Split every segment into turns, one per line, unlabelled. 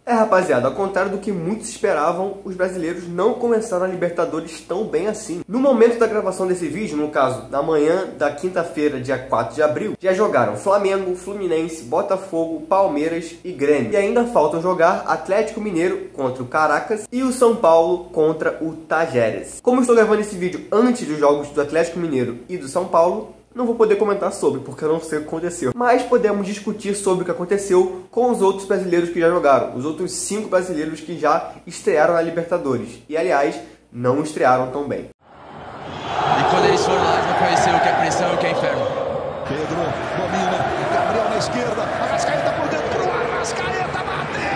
Rapaziada, ao contrário do que muitos esperavam, os brasileiros não começaram a Libertadores tão bem assim. No momento da gravação desse vídeo, no caso, na manhã da quinta-feira, dia 4 de abril, já jogaram Flamengo, Fluminense, Botafogo, Palmeiras e Grêmio. E ainda faltam jogar Atlético Mineiro contra o Caracas e o São Paulo contra o Tajeres. Como estou gravando esse vídeo antes dos jogos do Atlético Mineiro e do São Paulo, não vou poder comentar sobre, porque eu não sei o que aconteceu. Mas podemos discutir sobre o que aconteceu com os outros brasileiros que já jogaram. Os outros 5 brasileiros que já estrearam na Libertadores. E, aliás, não estrearam tão bem.
E quando eles foram lá, vão conhecer o que é pressão e o que é inferno.
Pedro domina, Gabriel na esquerda, Arrascaeta por dentro pro Arrascaeta, bateu!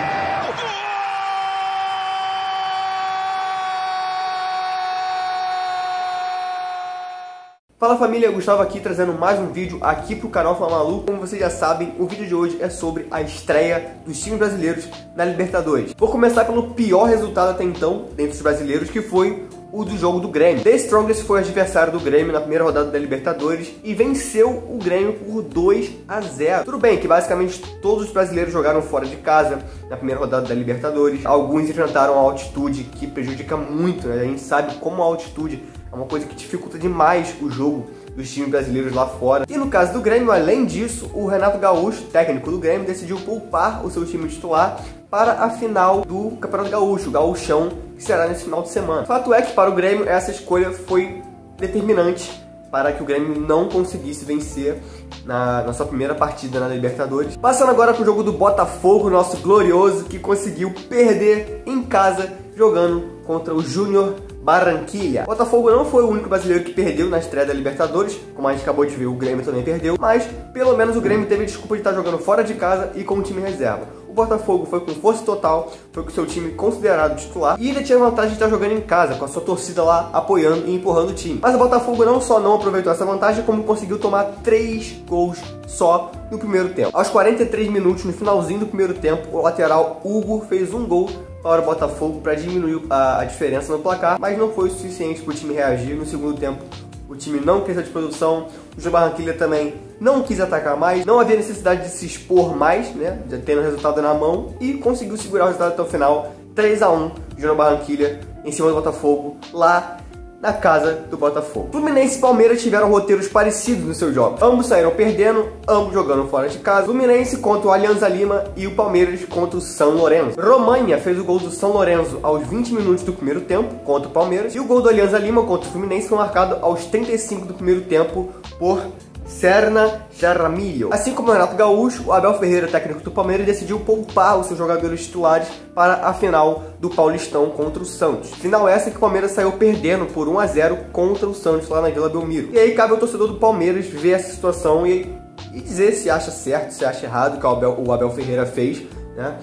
Fala família, Gustavo aqui trazendo mais um vídeo aqui pro canal Fala Maluco. Como vocês já sabem, o vídeo de hoje é sobre a estreia dos times brasileiros na Libertadores. Vou começar pelo pior resultado até então, dentre os brasileiros, que foi o do jogo do Grêmio. The Strongest foi adversário do Grêmio na primeira rodada da Libertadores e venceu o Grêmio por 2-0. Tudo bem que basicamente todos os brasileiros jogaram fora de casa na primeira rodada da Libertadores. Alguns enfrentaram a altitude, que prejudica muito, né? A gente sabe como a altitude é uma coisa que dificulta demais o jogo dos times brasileiros lá fora. E no caso do Grêmio, além disso, o Renato Gaúcho, técnico do Grêmio, decidiu poupar o seu time titular para a final do Campeonato Gaúcho, o Gaúchão, que será nesse final de semana. Fato é que para o Grêmio essa escolha foi determinante para que o Grêmio não conseguisse vencer na sua primeira partida na Libertadores. Passando agora para o jogo do Botafogo, nosso glorioso, que conseguiu perder em casa jogando contra o Júnior Barranquilla. O Botafogo não foi o único brasileiro que perdeu na estreia da Libertadores, como a gente acabou de ver, o Grêmio também perdeu, mas pelo menos o Grêmio teve a desculpa de estar jogando fora de casa e com o time reserva. O Botafogo foi com força total, foi com o seu time considerado titular e ainda tinha vantagem de estar jogando em casa, com a sua torcida lá apoiando e empurrando o time. Mas o Botafogo não só não aproveitou essa vantagem, como conseguiu tomar 3 gols só no primeiro tempo. Aos 43 minutos, no finalzinho do primeiro tempo, o lateral Hugo fez um gol para o Botafogo para diminuir a diferença no placar, mas não foi o suficiente para o time reagir. No segundo tempo, o time não quis a disposição, o Júnior Barranquilla também não quis atacar mais, não havia necessidade de se expor mais, né, já tendo o resultado na mão, e conseguiu segurar o resultado até o final, 3-1, Júnior Barranquilla em cima do Botafogo, lá na casa do Botafogo. Fluminense e Palmeiras tiveram roteiros parecidos nos seus jogos. Ambos saíram perdendo, ambos jogando fora de casa. Fluminense contra o Alianza Lima e o Palmeiras contra o São Lourenço. Romagnoli fez o gol do São Lourenço aos 20 minutos do primeiro tempo contra o Palmeiras. E o gol do Alianza Lima contra o Fluminense foi marcado aos 35 do primeiro tempo por Serna Jaramillo. Assim como o Renato Gaúcho, o Abel Ferreira, técnico do Palmeiras, decidiu poupar os seus jogadores titulares para a final do Paulistão contra o Santos. Final essa que o Palmeiras saiu perdendo por 1-0 contra o Santos lá na Vila Belmiro. E aí cabe ao torcedor do Palmeiras ver essa situação e dizer se acha certo, se acha errado que o Abel Ferreira fez, né,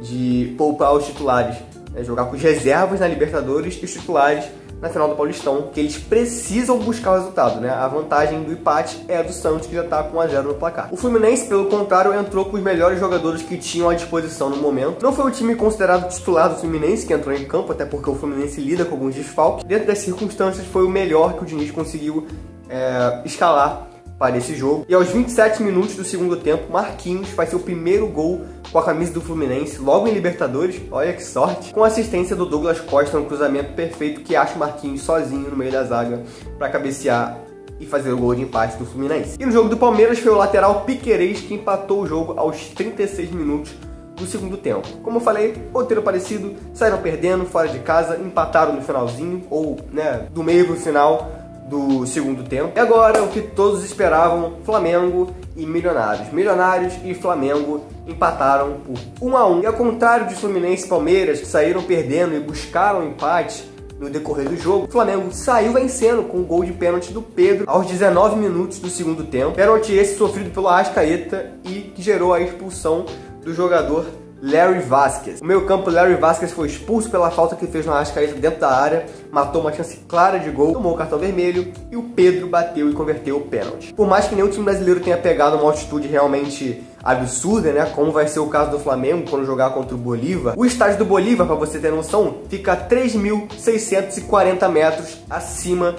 de poupar os titulares, né, jogar com os reservas na Libertadores e os titulares na final do Paulistão, que eles precisam buscar o resultado, né? A vantagem do empate é a do Santos, que já está com 1-0 no placar. O Fluminense, pelo contrário, entrou com os melhores jogadores que tinham à disposição no momento. Não foi o time considerado titular do Fluminense que entrou em campo, até porque o Fluminense lida com alguns desfalques. Dentro das circunstâncias, foi o melhor que o Diniz conseguiu escalar para esse jogo. E aos 27 minutos do segundo tempo, Marquinhos faz seu primeiro gol com a camisa do Fluminense, logo em Libertadores, olha que sorte, com assistência do Douglas Costa, um cruzamento perfeito que acha o Marquinhos sozinho no meio da zaga para cabecear e fazer o gol de empate do Fluminense. E no jogo do Palmeiras foi o lateral Piquerez que empatou o jogo aos 36 minutos do segundo tempo. Como eu falei, roteiro parecido, saíram perdendo fora de casa, empataram no finalzinho, ou, né, do meio pro final do segundo tempo. E agora, o que todos esperavam, Flamengo e Milionários. Milionários e Flamengo empataram por 1-1. E ao contrário de Fluminense e Palmeiras, que saíram perdendo e buscaram empate no decorrer do jogo, o Flamengo saiu vencendo com um gol de pênalti do Pedro aos 19 minutos do segundo tempo. Pênalti esse sofrido pelo Arrascaeta e que gerou a expulsão do jogador Larry Vázquez. O meio-campo Larry Vázquez foi expulso pela falta que fez no Arrascaeta dentro da área, matou uma chance clara de gol, tomou o cartão vermelho e o Pedro bateu e converteu o pênalti. Por mais que nenhum time brasileiro tenha pegado uma altitude realmente absurda, né, como vai ser o caso do Flamengo quando jogar contra o Bolívar, o estádio do Bolívar, para você ter noção, fica a 3.640 metros acima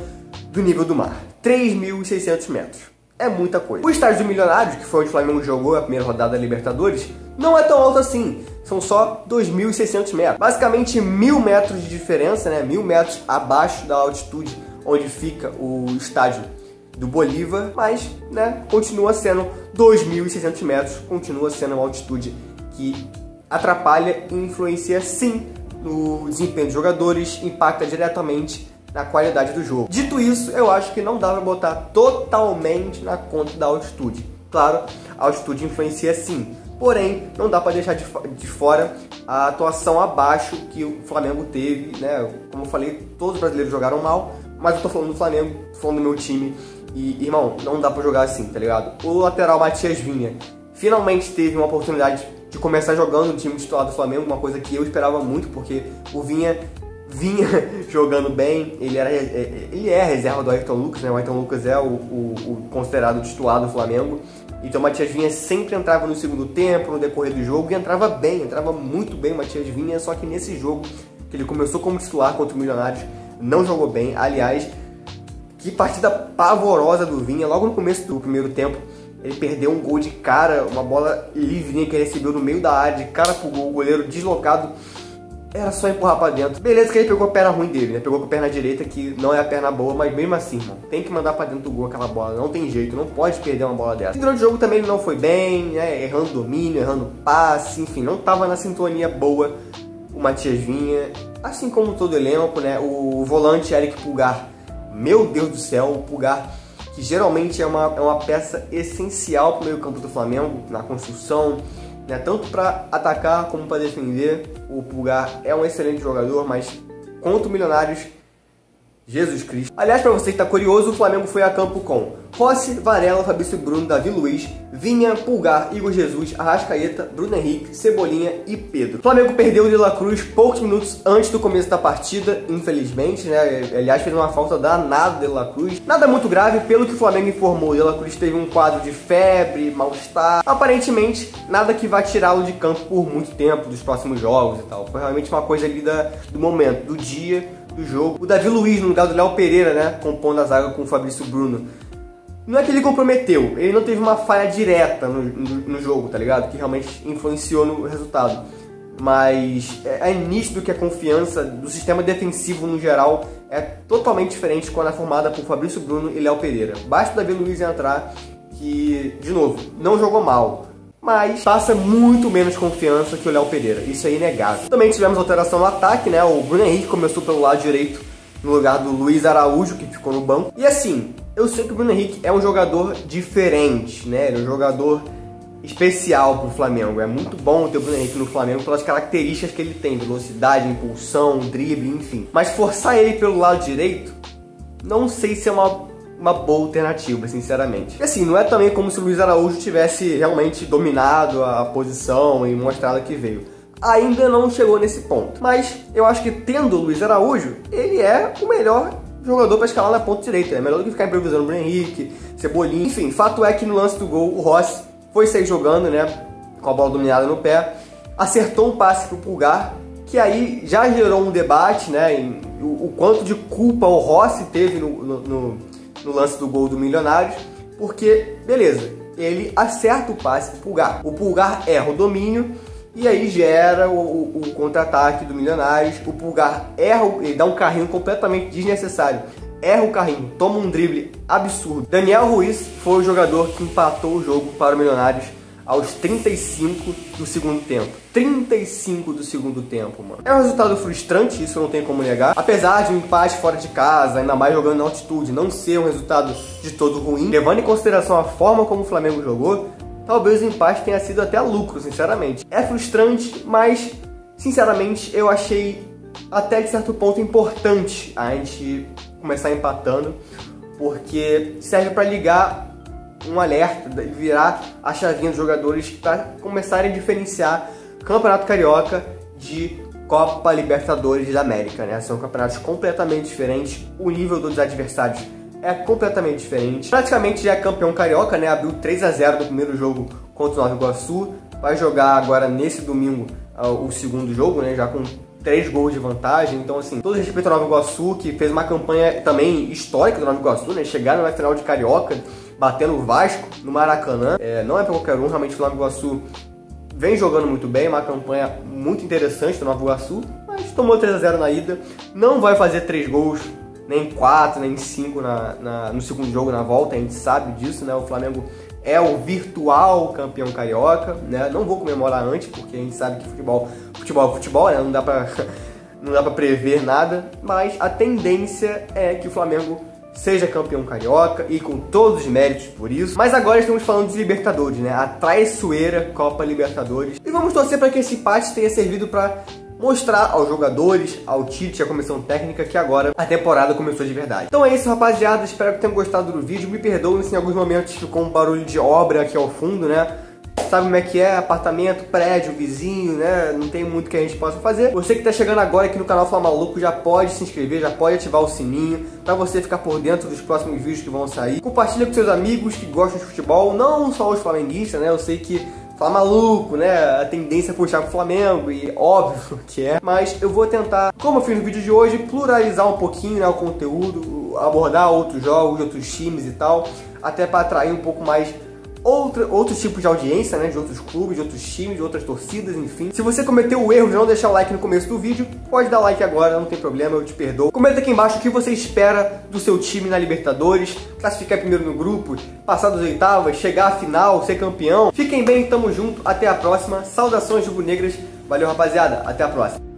do nível do mar. 3.600 metros. É muita coisa. O estádio do Milionários, que foi onde o Flamengo jogou a primeira rodada da Libertadores, não é tão alto assim. são só 2.600 metros. Basicamente 1.000 metros de diferença, né? 1.000 metros abaixo da altitude onde fica o estádio do Bolívar, mas, né, continua sendo 2.600 metros, continua sendo uma altitude que atrapalha e influencia sim no desempenho dos jogadores, impacta diretamente na qualidade do jogo. Dito isso, eu acho que não dá pra botar totalmente na conta da altitude. Claro, a altitude influencia sim, porém, não dá para deixar de fora a atuação abaixo que o Flamengo teve, né? Como eu falei, todos os brasileiros jogaram mal, mas eu tô falando do Flamengo, tô falando do meu time, e, irmão, não dá pra jogar assim, tá ligado? O lateral Matias Vinha finalmente teve uma oportunidade de começar jogando no time titular do Flamengo, uma coisa que eu esperava muito, porque o Vinha vinha jogando bem, ele é a reserva do Ayrton Lucas, né? O Ayrton Lucas é o considerado titular do Flamengo. Então o Matias Vinha sempre entrava no segundo tempo, no decorrer do jogo, e entrava bem, entrava muito bem o Matias Vinha, só que nesse jogo, que ele começou como titular contra o Milionários, não jogou bem. Aliás, que partida pavorosa do Vinha, logo no começo do primeiro tempo, ele perdeu um gol de cara, uma bola livrinha que ele recebeu no meio da área, de cara pro gol, o goleiro deslocado, era só empurrar pra dentro. Beleza que ele pegou a perna ruim dele, né? Pegou com a perna direita, que não é a perna boa, mas mesmo assim, irmão, tem que mandar pra dentro do gol aquela bola, não tem jeito, não pode perder uma bola dessa. E durante o jogo também ele não foi bem, né? Errando domínio, errando passe, enfim, não tava na sintonia boa o Matias Vinha, assim como todo o elenco, né? O volante Eric Pulgar, meu Deus do céu, o Pulgar, que geralmente é uma peça essencial pro meio campo do Flamengo, na construção, né, tanto para atacar como para defender. O Pulgar é um excelente jogador, mas contra o Milionários, Jesus Cristo. Aliás, para você que tá curioso, o Flamengo foi a campo com Rossi, Varela, Fabrício Bruno, Davi Luiz, Vinha, Pulgar, Igor Jesus, Arrascaeta, Bruno Henrique, Cebolinha e Pedro. O Flamengo perdeu o De La Cruz poucos minutos antes do começo da partida, infelizmente, né? Aliás, fez uma falta danada do De La Cruz. Nada muito grave, pelo que o Flamengo informou. O De La Cruz teve um quadro de febre, mal-estar. Aparentemente, nada que vá tirá-lo de campo por muito tempo, dos próximos jogos e tal. Foi realmente uma coisa ali do momento, do dia, do jogo. O Davi Luiz, no lugar do Léo Pereira, né, compondo a zaga com o Fabrício Bruno, não é que ele comprometeu, ele não teve uma falha direta no jogo, tá ligado? Que realmente influenciou no resultado. Mas é nítido que a confiança do sistema defensivo no geral é totalmente diferente quando é formada por Fabrício Bruno e Léo Pereira. Basta o Davi Luiz entrar que, de novo, não jogou mal, mas passa muito menos confiança que o Léo Pereira, isso é inegável. Também tivemos alteração no ataque, né? O Bruno Henrique começou pelo lado direito no lugar do Luiz Araújo, que ficou no banco. E assim, eu sei que o Bruno Henrique é um jogador diferente, né? Ele é um jogador especial pro Flamengo. É muito bom ter o Bruno Henrique no Flamengo pelas características que ele tem, velocidade, impulsão, drible, enfim. Mas forçar ele pelo lado direito, não sei se é uma boa alternativa, sinceramente. E assim, não é também como se o Luiz Araújo tivesse realmente dominado a posição e mostrado que veio. Ainda não chegou nesse ponto. Mas eu acho que tendo o Luiz Araújo, ele é o melhor jogador para escalar na ponta direita. É melhor do que ficar improvisando o Bruno Henrique, Cebolinha. Enfim, fato é que no lance do gol, o Rossi foi sair jogando, né, com a bola dominada no pé, acertou um passe pro Pulgar, que aí já gerou um debate, né, o quanto de culpa o Rossi teve no lance do gol do Milionários, porque, beleza, ele acerta o passe pro Pulgar. O Pulgar erra o domínio, e aí gera o contra-ataque do Milionários. O Pulgar erra, ele dá um carrinho completamente desnecessário. Erra o carrinho, toma um drible absurdo. Daniel Ruiz foi o jogador que empatou o jogo para o Milionários aos 35 do segundo tempo. 35 do segundo tempo, mano. É um resultado frustrante, isso não tem como negar. Apesar de um empate fora de casa, ainda mais jogando na altitude, não ser um resultado de todo ruim, levando em consideração a forma como o Flamengo jogou, talvez o empate tenha sido até lucro, sinceramente. É frustrante, mas, sinceramente, eu achei até de certo ponto importante a gente começar empatando, porque serve para ligar um alerta e virar a chavinha dos jogadores para começarem a diferenciar Campeonato Carioca de Copa Libertadores da América, né? São campeonatos completamente diferentes, o nível dos adversários é completamente diferente. Praticamente já é campeão carioca, né? Abriu 3-0 no primeiro jogo contra o Nova Iguaçu. Vai jogar agora nesse domingo o segundo jogo, né? Já com 3 gols de vantagem. Então, assim, todo respeito ao Nova Iguaçu, que fez uma campanha também histórica do Nova Iguaçu, né? Chegaram na final de Carioca, batendo o Vasco no Maracanã. Não é pra qualquer um, realmente o Nova Iguaçu vem jogando muito bem, uma campanha muito interessante do Nova Iguaçu, mas tomou 3 a 0 na ida, não vai fazer 3 gols, nem 4, nem 5 no segundo jogo, na volta, a gente sabe disso, né? O Flamengo é o virtual campeão carioca, né? Não vou comemorar antes, porque a gente sabe que futebol é futebol, né? Não dá pra prever nada, mas a tendência é que o Flamengo seja campeão carioca e com todos os méritos por isso. Mas agora estamos falando de Libertadores, né? A traiçoeira Copa Libertadores. E vamos torcer para que esse empate tenha servido para mostrar aos jogadores, ao Tite, à comissão técnica, que agora a temporada começou de verdade. Então é isso, rapaziada. Espero que tenham gostado do vídeo. Me perdoem se em alguns momentos ficou um barulho de obra aqui ao fundo, né? Sabe como é que é? Apartamento, prédio, vizinho, né? Não tem muito que a gente possa fazer. Você que tá chegando agora aqui no canal Fla Maluco já pode se inscrever, já pode ativar o sininho pra você ficar por dentro dos próximos vídeos que vão sair. Compartilha com seus amigos que gostam de futebol, não só os flamenguistas, né? Eu sei que Fla Maluco, né? A tendência é puxar pro Flamengo e óbvio que é. Mas eu vou tentar, como eu fiz no vídeo de hoje, pluralizar um pouquinho, né, o conteúdo, abordar outros jogos, outros times e tal, até para atrair um pouco mais outros tipos de audiência, né, de outros clubes, de outros times, de outras torcidas, enfim. Se você cometeu o erro de não deixar o like no começo do vídeo, pode dar like agora, não tem problema, eu te perdoo. Comenta aqui embaixo o que você espera do seu time na Libertadores, classificar primeiro no grupo, passar das oitavas, chegar à final, ser campeão. Fiquem bem, tamo junto, até a próxima. Saudações rubro-negras, valeu rapaziada, até a próxima.